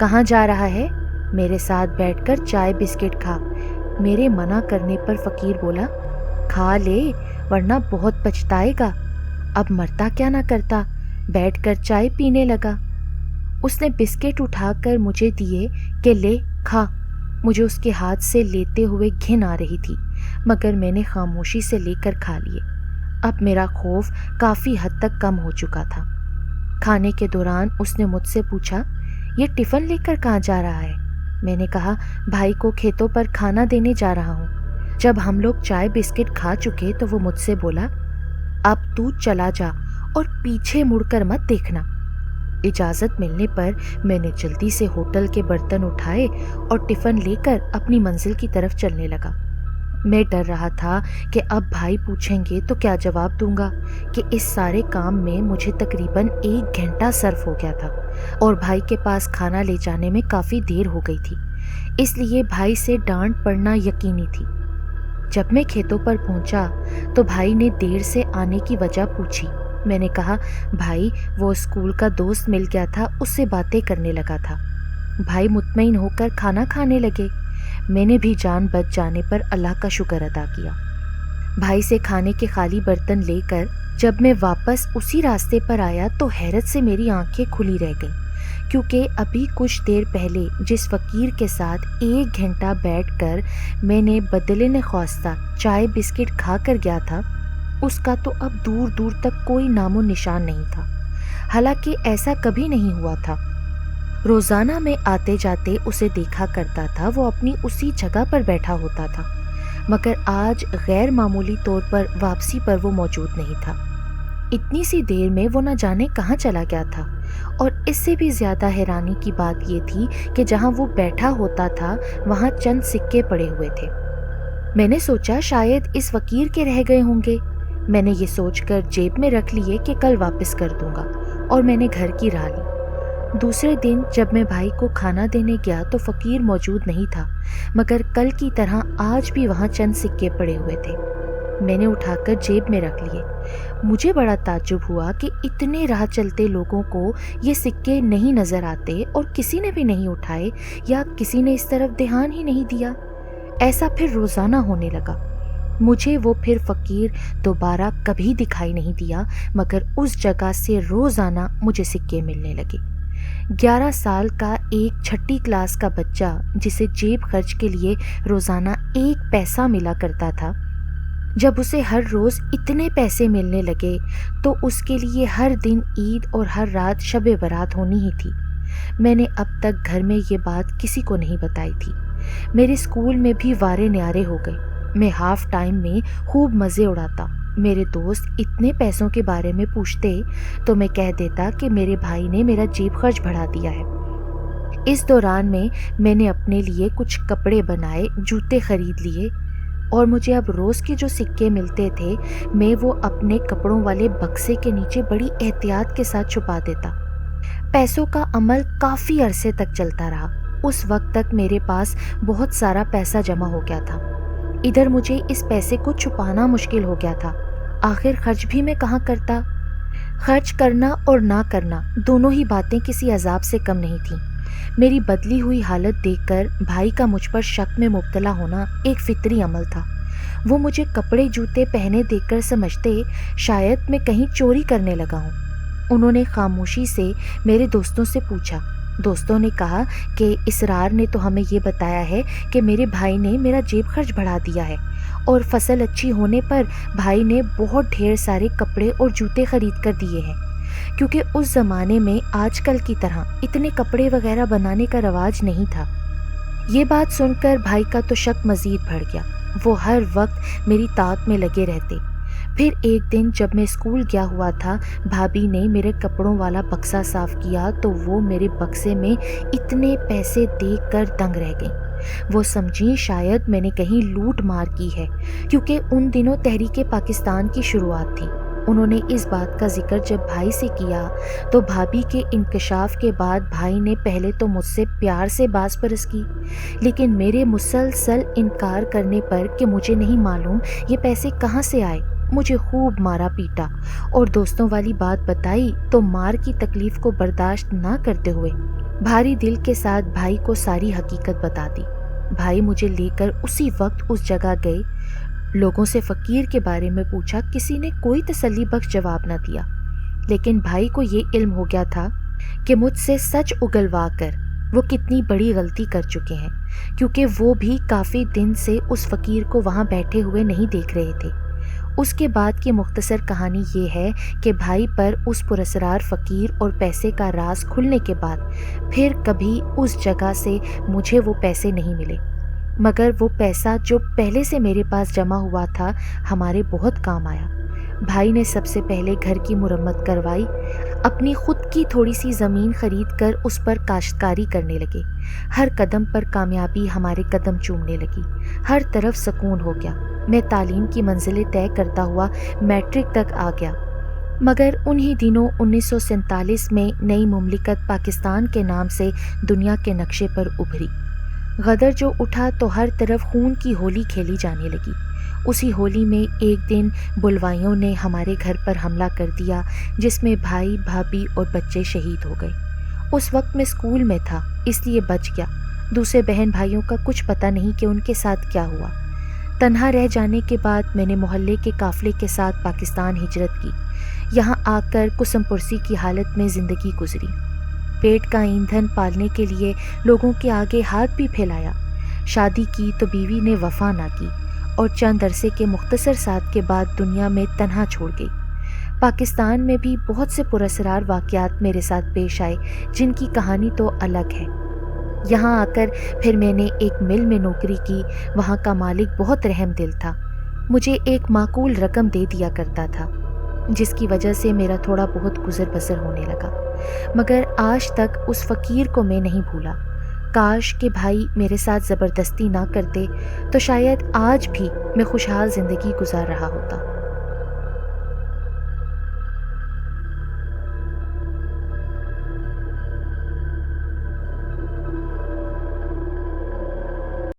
کہاں جا رہا ہے؟ میرے ساتھ بیٹھ کر چائے بسکٹ کھا۔ میرے منع کرنے پر فقیر بولا، کھا لے ورنہ بہت پچھتائے گا۔ اب مرتا کیا نہ کرتا، بیٹھ کر چائے پینے لگا۔ اس نے بسکٹ اٹھا کر مجھے دیے کہ لے کھا۔ مجھے اس کے ہاتھ سے لیتے ہوئے گھن آ رہی تھی، مگر میں نے خاموشی سے لے کر کھا لیے۔ اب میرا خوف کافی حد تک کم ہو چکا تھا۔ کھانے کے دوران اس نے مجھ سے پوچھا، یہ ٹفن لے کر کہاں جا رہا ہے؟ میں نے کہا، بھائی کو کھیتوں پر کھانا دینے جا رہا ہوں۔ جب ہم لوگ چائے بسکٹ کھا چکے تو وہ مجھ سے بولا، اب تو چلا جا اور پیچھے مڑ کر مت دیکھنا۔ اجازت ملنے پر میں نے جلدی سے ہوٹل کے برتن اٹھائے اور ٹفن لے کر اپنی منزل کی طرف چلنے لگا۔ میں ڈر رہا تھا کہ اب بھائی پوچھیں گے تو کیا جواب دوں گا کہ اس سارے کام میں مجھے تقریباً 1 گھنٹہ صرف ہو گیا تھا اور بھائی کے پاس کھانا لے جانے میں کافی دیر ہو گئی تھی، اس لیے بھائی سے ڈانٹ پڑنا یقینی تھی۔ جب میں کھیتوں پر پہنچا تو بھائی نے دیر سے آنے کی وجہ پوچھی۔ میں نے کہا، بھائی وہ اسکول کا دوست مل گیا تھا، اس سے باتیں کرنے لگا تھا۔ بھائی مطمئن ہو کر کھانا کھانے لگے۔ میں نے بھی جان بچ جانے پر اللہ کا شکر ادا کیا۔ بھائی سے کھانے کے خالی برتن لے کر جب میں واپس اسی راستے پر آیا تو حیرت سے میری آنکھیں کھلی رہ گئیں، کیونکہ ابھی کچھ دیر پہلے جس فقیر کے ساتھ 1 گھنٹہ بیٹھ کر میں نے بدلے نخواستہ چائے بسکٹ کھا کر گیا تھا، اس کا تو اب دور دور تک کوئی نام و نشان نہیں تھا۔ حالانکہ ایسا کبھی نہیں ہوا تھا۔ روزانہ میں آتے جاتے اسے دیکھا کرتا تھا، وہ اپنی اسی جگہ پر بیٹھا ہوتا تھا، مگر آج غیر معمولی طور پر واپسی پر وہ موجود نہیں تھا۔ اتنی سی دیر میں وہ نہ جانے کہاں چلا گیا تھا، اور اس سے بھی زیادہ حیرانی کی بات یہ تھی کہ جہاں وہ بیٹھا ہوتا تھا وہاں چند سکے پڑے ہوئے تھے۔ میں نے سوچا شاید اس فقیر کے رہ گئے ہوں گے۔ میں نے یہ سوچ کر جیب میں رکھ لیے کہ کل واپس کر دوں گا، اور میں نے گھر کی راہ لی۔ دوسرے دن جب میں بھائی کو کھانا دینے گیا تو فقیر موجود نہیں تھا، مگر کل کی طرح آج بھی وہاں چند سکے پڑے ہوئے تھے۔ میں نے اٹھا کر جیب میں رکھ لیے۔ مجھے بڑا تعجب ہوا کہ اتنے راہ چلتے لوگوں کو یہ سکے نہیں نظر آتے اور کسی نے بھی نہیں اٹھائے یا کسی نے اس طرف دھیان ہی نہیں دیا۔ ایسا پھر روزانہ ہونے لگا۔ مجھے وہ پھر فقیر دوبارہ کبھی دکھائی نہیں دیا، مگر اس جگہ سے روزانہ مجھے سکے ملنے لگے۔ 11 سال کا ایک 6ٹھی کلاس کا بچہ جسے جیب خرچ کے لیے روزانہ 1 پیسہ ملا کرتا تھا، جب اسے ہر روز اتنے پیسے ملنے لگے تو اس کے لیے ہر دن عید اور ہر رات شب برات ہونی ہی تھی۔ میں نے اب تک گھر میں یہ بات کسی کو نہیں بتائی تھی۔ میرے اسکول میں بھی وارے نیارے ہو گئے۔ میں ہاف ٹائم میں خوب مزے اڑاتا۔ میرے دوست اتنے پیسوں کے بارے میں پوچھتے تو میں کہہ دیتا کہ میرے بھائی نے میرا جیب خرچ بڑھا دیا ہے۔ اس دوران میں نے اپنے لیے کچھ کپڑے بنائے، جوتے خرید لیے، اور مجھے اب روز کے جو سکے ملتے تھے میں وہ اپنے کپڑوں والے بکسے کے نیچے بڑی احتیاط کے ساتھ چھپا دیتا۔ پیسوں کا عمل کافی عرصے تک چلتا رہا۔ اس وقت تک میرے پاس بہت سارا پیسہ جمع ہو گیا تھا۔ ادھر مجھے اس پیسے کو چھپانا مشکل ہو گیا تھا۔ آخر خرچ بھی میں کہاں کرتا؟ خرچ کرنا اور نہ کرنا دونوں ہی باتیں کسی عذاب سے کم نہیں تھیں۔ میری بدلی ہوئی حالت دیکھ کر بھائی کا مجھ پر شک میں مبتلا ہونا ایک فطری عمل تھا۔ وہ مجھے کپڑے جوتے پہنے دیکھ کر سمجھتے شاید میں کہیں چوری کرنے لگا ہوں۔ انہوں نے خاموشی سے میرے دوستوں سے پوچھا۔ دوستوں نے کہا کہ اسرار نے تو ہمیں یہ بتایا ہے کہ میرے بھائی نے میرا جیب خرچ بڑھا دیا ہے، اور فصل اچھی ہونے پر بھائی نے بہت ڈھیر سارے کپڑے اور جوتے خرید کر دیے ہیں، کیونکہ اس زمانے میں آج کل کی طرح اتنے کپڑے وغیرہ بنانے کا رواج نہیں تھا۔ یہ بات سن کر بھائی کا تو شک مزید بڑھ گیا۔ وہ ہر وقت میری طاق میں لگے رہتے۔ پھر ایک دن جب میں اسکول گیا ہوا تھا، بھابھی نے میرے کپڑوں والا بکسا صاف کیا تو وہ میرے بکسے میں اتنے پیسے دیکھ کر دنگ رہ گئیں۔ وہ سمجھیں شاید میں نے کہیں لوٹ مار کی ہے، کیونکہ ان دنوں تحریک پاکستان کی شروعات تھی۔ انہوں نے اس بات کا ذکر جب بھائی سے کیا تو بھابھی کے انکشاف کے بعد بھائی نے پہلے تو مجھ سے پیار سے باز پرس کی، لیکن میرے مسلسل انکار کرنے پر کہ مجھے نہیں معلوم یہ پیسے کہاں سے آئے، مجھے خوب مارا پیٹا اور دوستوں والی بات بتائی تو مار کی تکلیف کو برداشت نہ کرتے ہوئے بھاری دل کے ساتھ بھائی کو ساری حقیقت بتا دی۔ بھائی مجھے لے کر اسی وقت اس جگہ گئے۔ لوگوں سے فقیر کے بارے میں پوچھا، کسی نے کوئی تسلی بخش جواب نہ دیا، لیکن بھائی کو یہ علم ہو گیا تھا کہ مجھ سے سچ اگلوا کر وہ کتنی بڑی غلطی کر چکے ہیں، کیونکہ وہ بھی کافی دن سے اس فقیر کو وہاں بیٹھے ہوئے نہیں دیکھ رہے تھے۔ اس کے بعد کی مختصر کہانی یہ ہے کہ بھائی پر اس پراسرار فقیر اور پیسے کا راز کھلنے کے بعد پھر کبھی اس جگہ سے مجھے وہ پیسے نہیں ملے، مگر وہ پیسہ جو پہلے سے میرے پاس جمع ہوا تھا ہمارے بہت کام آیا۔ بھائی نے سب سے پہلے گھر کی مرمت کروائی، اپنی خود کی تھوڑی سی زمین خرید کر اس پر کاشتکاری کرنے لگے۔ ہر قدم پر کامیابی ہمارے قدم چومنے لگی، ہر طرف سکون ہو گیا۔ میں تعلیم کی منزلیں طے کرتا ہوا میٹرک تک آ گیا، مگر انہی دنوں 1947 میں نئی مملکت پاکستان کے نام سے دنیا کے نقشے پر ابھری۔ غدر جو اٹھا تو ہر طرف خون کی ہولی کھیلی جانے لگی۔ اسی ہولی میں ایک دن بلوائیوں نے ہمارے گھر پر حملہ کر دیا، جس میں بھائی، بھابھی اور بچے شہید ہو گئے۔ اس وقت میں اسکول میں تھا، اس لیے بچ گیا۔ دوسرے بہن بھائیوں کا کچھ پتہ نہیں کہ ان کے ساتھ کیا ہوا۔ تنہا رہ جانے کے بعد میں نے محلے کے قافلے کے ساتھ پاکستان ہجرت کی۔ یہاں آ کر قسم پرسی کی حالت میں زندگی گزری۔ پیٹ کا ایندھن پالنے کے لیے لوگوں کے آگے ہاتھ بھی پھیلایا۔ شادی کی تو بیوی نے وفا نہ کی اور چند عرصے کے مختصر ساتھ کے بعد دنیا میں تنہا چھوڑ گئی۔ پاکستان میں بھی بہت سے پراسرار واقعات میرے ساتھ پیش آئے، جن کی کہانی تو الگ ہے۔ یہاں آ کر پھر میں نے ایک مل میں نوکری کی۔ وہاں کا مالک بہت رحم دل تھا، مجھے ایک معقول رقم دے دیا کرتا تھا، جس کی وجہ سے میرا تھوڑا بہت گزر بسر ہونے لگا، مگر آج تک اس فقیر کو میں نہیں بھولا۔ کاش کہ بھائی میرے ساتھ زبردستی نہ کرتے تو شاید آج بھی میں خوشحال زندگی گزار رہا ہوتا۔